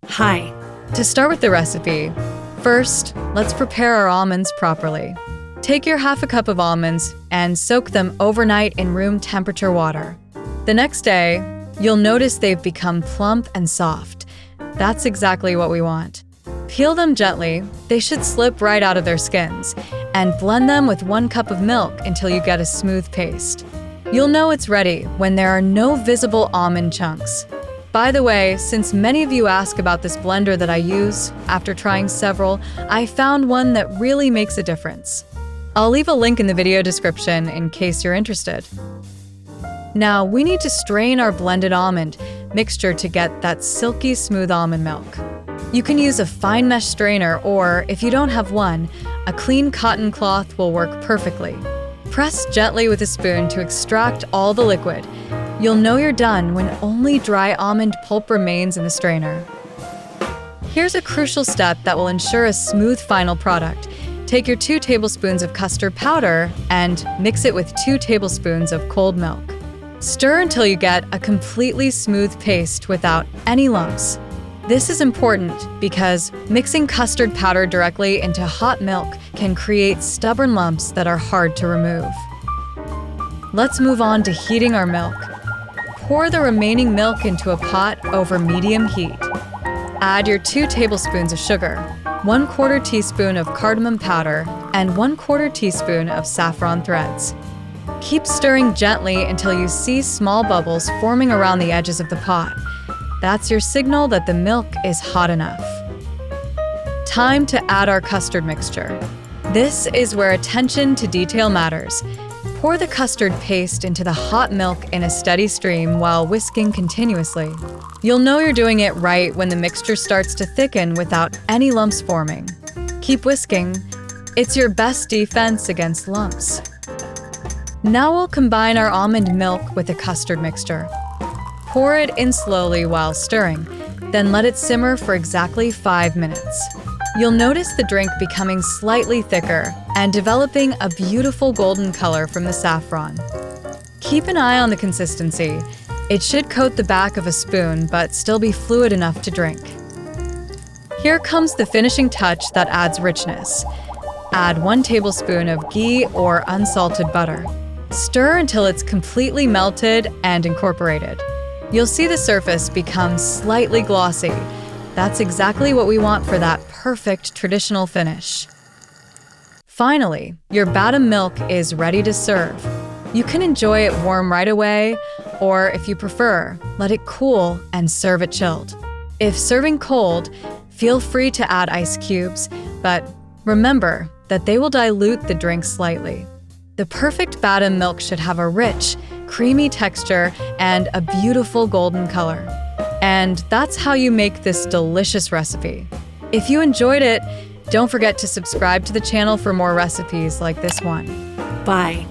Hi. To start with the recipe, first, let's prepare our almonds properly. Take your half a cup of almonds and soak them overnight in room temperature water. The next day, you'll notice they've become plump and soft. That's exactly what we want. Peel them gently, they should slip right out of their skins, and blend them with 1 cup of milk until you get a smooth paste. You'll know it's ready when there are no visible almond chunks. By the way, since many of you ask about this blender that I use, after trying several, I found one that really makes a difference. I'll leave a link in the video description in case you're interested. Now, we need to strain our blended almond mixture to get that silky smooth almond milk. You can use a fine mesh strainer, or if you don't have one, a clean cotton cloth will work perfectly. Press gently with a spoon to extract all the liquid. You'll know you're done when only dry almond pulp remains in the strainer. Here's a crucial step that will ensure a smooth final product. Take your 2 tablespoons of custard powder and mix it with 2 tablespoons of cold milk. Stir until you get a completely smooth paste without any lumps. This is important because mixing custard powder directly into hot milk can create stubborn lumps that are hard to remove. Let's move on to heating our milk. Pour the remaining milk into a pot over medium heat. Add your 2 tablespoons of sugar, 1/4 teaspoon of cardamom powder, and 1/4 teaspoon of saffron threads. Keep stirring gently until you see small bubbles forming around the edges of the pot. That's your signal that the milk is hot enough. Time to add our custard mixture. This is where attention to detail matters. Pour the custard paste into the hot milk in a steady stream while whisking continuously. You'll know you're doing it right when the mixture starts to thicken without any lumps forming. Keep whisking. It's your best defense against lumps. Now we'll combine our almond milk with the custard mixture. Pour it in slowly while stirring, then let it simmer for exactly 5 minutes. You'll notice the drink becoming slightly thicker and developing a beautiful golden color from the saffron. Keep an eye on the consistency. It should coat the back of a spoon but still be fluid enough to drink. Here comes the finishing touch that adds richness. Add 1 tablespoon of ghee or unsalted butter. Stir until it's completely melted and incorporated. You'll see the surface become slightly glossy. That's exactly what we want for that perfect traditional finish. Finally, your Badam milk is ready to serve. You can enjoy it warm right away, or if you prefer, let it cool and serve it chilled. If serving cold, feel free to add ice cubes, but remember that they will dilute the drink slightly. The perfect Badam milk should have a rich, creamy texture and a beautiful golden color. And that's how you make this delicious recipe. If you enjoyed it, don't forget to subscribe to the channel for more recipes like this one. Bye.